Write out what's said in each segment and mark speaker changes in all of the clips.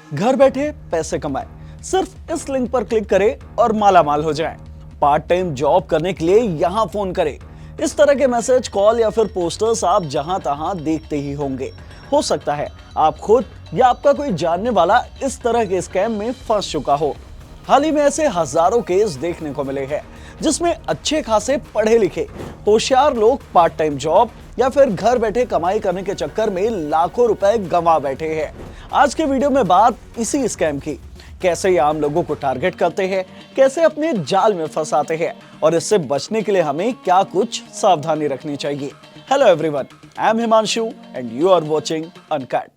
Speaker 1: घर बैठे पैसे कमाएं, सिर्फ इस लिंक पर क्लिक करें और माला माल हो जाएं। पार्ट टाइम जॉब करने के लिए यहां फोन करें। इस तरह के मैसेज, कॉल या फिर पोस्टर्स आप जहां तहां देखते ही होंगे। हो सकता है आप खुद या आपका कोई जानने वाला इस तरह के स्कैम में फंस चुका हो। हाल ही में ऐसे हजारों केस देखने को मिले हैं जिसमें अच्छे खासे पढ़े लिखे होशियार लोग पार्ट टाइम जॉब या फिर घर बैठे कमाई करने के चक्कर में लाखों रुपए गंवा बैठे हैं। आज के वीडियो में बात इसी स्कैम की, कैसे ये आम लोगों को टारगेट करते हैं, कैसे अपने जाल में फंसाते हैं और इससे बचने के लिए हमें क्या कुछ सावधानी रखनी चाहिए। Hello everyone, I am Himanshu and you are watching uncut.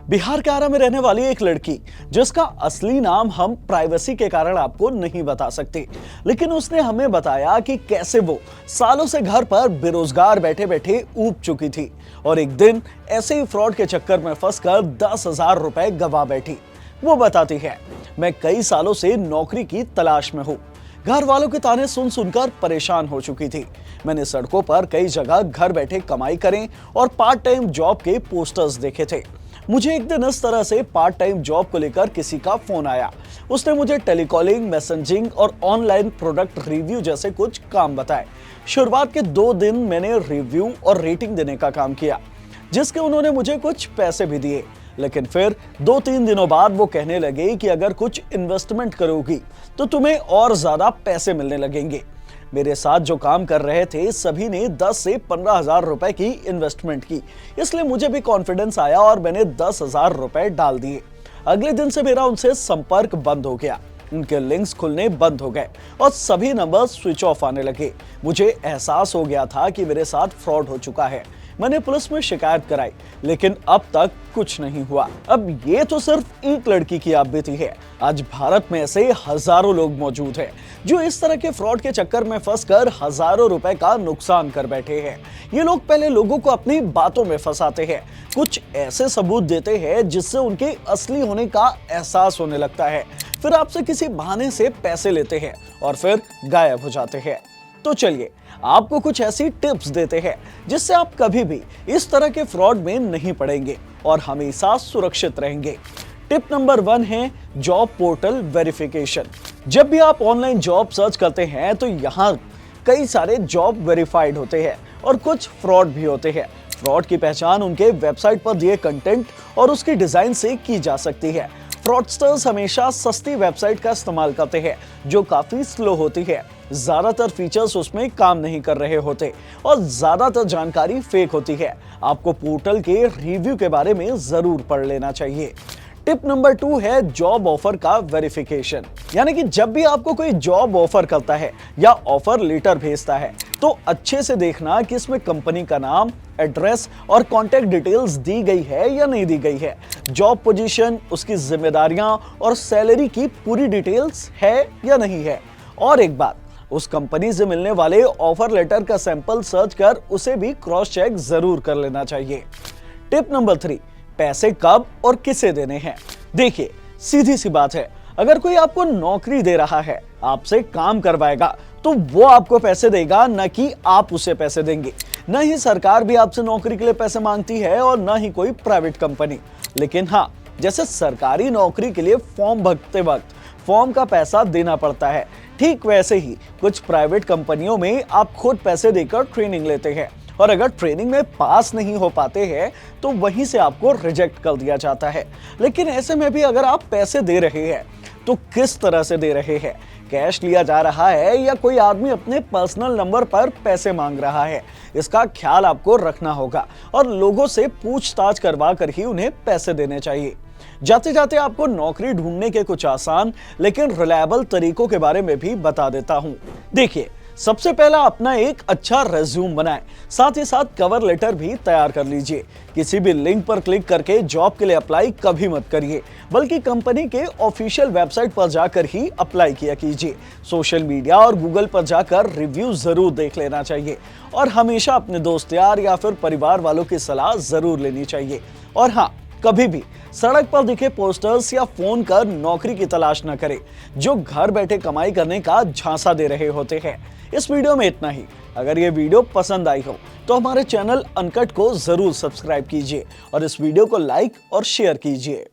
Speaker 1: Bihar के आरा में रहने वाली एक लड़की, जिसका असली नाम हम प्राइवेसी के कारण आपको नहीं बता सकते, लेकिन उसने हमें बताया कि कैसे वो सालों से घर पर बेरोजगार बैठे बैठे ऊब चुकी थी और एक दिन ऐसे ही फ्रॉड के चक्कर में फंसकर 10,000 रुपए गंवा बैठी। वो बताती है, मैं कई सालों से नौकरी की तलाश में हूँ। घर वालों के ताने सुन सुनकर परेशान हो चुकी थी। मैंने सड़कों पर कई जगह घर बैठे कमाई करें और पार्ट टाइम जॉब के पोस्टर्स देखे थे। मुझे एक दिन इस तरह से पार्ट टाइम जॉब को लेकर किसी का फोन आया। उसने मुझे टेलीकॉलिंग, मैसेजिंग और ऑनलाइन प्रोडक्ट रिव्यू जैसे कुछ काम बताए। शुरुआत के 2 दिन मैंने रिव्यू और रेटिंग देने का काम किया, जिसके उन्होंने मुझे कुछ पैसे भी दिए। लेकिन फिर 2-3 दिनों बाद वो कहने लगे कि अगर कुछ इन्वेस्टमेंट करोगी तो तुम्हें और ज्यादा पैसे मिलने लगेंगे। मेरे साथ जो काम कर रहे थे सभी ने 10 से 15,000 रुपए की इन्वेस्टमेंट की, इसलिए मुझे भी कॉन्फिडेंस आया और मैंने 10,000 रुपए डाल दिए। अगले दिन से मेरा उनसे संपर्क बंद हो गया, उनके लिंक्स खुलने बंद हो गए और सभी नंबर स्विच ऑफ आने लगे। मुझे एहसास हो गया था कि मेरे साथ फ्रॉड हो चुका है। मैंने पुलिस में शिकायत कराई, लेकिन अब तक कुछ नहीं हुआ। अब ये तो सिर्फ एक लड़की की आप बीती है। आज भारत में ऐसे हजारों लोग मौजूद हैं जो इस तरह के फ्रॉड के चक्कर में फंसकर हजारों रुपए का नुकसान कर बैठे हैं। ये लोग पहले लोगों को अपनी बातों में फंसाते हैं, कुछ ऐसे सबूत देते हैं जिससे उनके असली होने का एहसास होने लगता है। फिर आपसे किसी बहाने से पैसे लेते हैं और फिर गायब हो जाते हैं। तो चलिए आपको कुछ ऐसी टिप्स देते हैं जिससे आप कभी भी इस तरह के फ्रॉड में नहीं पड़ेंगे और हमेशा सुरक्षित रहेंगे। टिप नंबर 1 है जॉब पोर्टल वेरिफिकेशन। जब भी आप ऑनलाइन जॉब सर्च करते हैं तो यहाँ कई सारे जॉब वेरीफाइड होते हैं और कुछ फ्रॉड भी होते हैं। फ्रॉड की पहचान उनके वेबसाइट पर दिए कंटेंट और उसकी डिजाइन से की जा सकती है। फ्रॉडस्टर्स हमेशा सस्ती वेबसाइट का इस्तेमाल करते हैं जो काफी स्लो होती है। ज्यादातर फीचर्स उसमें काम नहीं कर रहे होते और ज्यादातर जानकारी फेक होती है। आपको पोर्टल के रिव्यू के बारे में जरूर पढ़ लेना चाहिए। टिप नंबर 2 है जॉब ऑफर का वेरिफिकेशन। यानी कि जब भी आपको कोई जॉब ऑफर करता है या ऑफर लेटर भेजता है तो अच्छे से देखना कि इसमें कंपनी का नाम, एड्रेस और कॉन्टैक्ट डिटेल्स दी गई है या नहीं दी गई है। जॉब पोजीशन, उसकी जिम्मेदारियां और सैलरी की पूरी डिटेल्स है या नहीं है। और एक बात, उस कंपनी से मिलने वाले ऑफर लेटर का सैंपल सर्च कर उसे भी क्रॉस चेक जरूर कर लेना चाहिए। टिप नंबर 3, पैसे कब और किसे देने हैं। देखिए, सीधी सी बात है, अगर कोई आपको नौकरी दे रहा है, आपसे काम करवाएगा, तो वो आपको पैसे देगा, न कि आप उसे पैसे देंगे। न ही सरकार भी आपसे नौकरी के लिए पैसे मांगती है और न ही कोई प्राइवेट कंपनी। लेकिन हाँ, जैसे सरकारी नौकरी के लिए फॉर्म भरते वक्त फॉर्म का पैसा देना पड़ता है, ठीक वैसे ही कुछ प्राइवेट कंपनियों में आप खुद पैसे देकर ट्रेनिंग लेते हैं और अगर ट्रेनिंग में पास नहीं हो पाते हैं तो वहीं से आपको रिजेक्ट कर दिया जाता है। लेकिन ऐसे में भी अगर आप पैसे दे रहे हैं तो किस तरह से दे रहे हैं? कैश लिया जा रहा है या कोई आदमी अपने पर्सनल नंबर पर पैसे मांग रहा है? इसका ख्याल आपको रखना होगा और लोगों से पूछताछ करवा कर ही उन्हें पैसे देने चाहिए। जाते जाते आपको नौकरी ढूंढने के कुछ आसान लेकिन रिलायबल तरीकों के बारे में भी बता देता हूं। देखिए, सबसे पहला अपना एक अच्छा रेज्यूम बनाएं, साथ ही साथ कवर लेटर भी तैयार कर लीजिए। किसी भी लिंक पर क्लिक करके जॉब के लिए अप्लाई कभी मत करिए, बल्कि कंपनी के ऑफिशियल वेबसाइट पर जाकर ही अप्लाई किया कीजिए। सोशल मीडिया और गूगल पर जाकर रिव्यू जरूर देख लेना चाहिए और हमेशा अपने दोस्त यार या फिर परिवार वालों की सलाह जरूर लेनी चाहिए। और हाँ, कभी भी सड़क पर दिखे पोस्टर्स या फोन कर नौकरी की तलाश न करें, जो घर बैठे कमाई करने का झांसा दे रहे होते हैं। इस वीडियो में इतना ही। अगर ये वीडियो पसंद आई हो तो हमारे चैनल अनकट को जरूर सब्सक्राइब कीजिए और इस वीडियो को लाइक और शेयर कीजिए।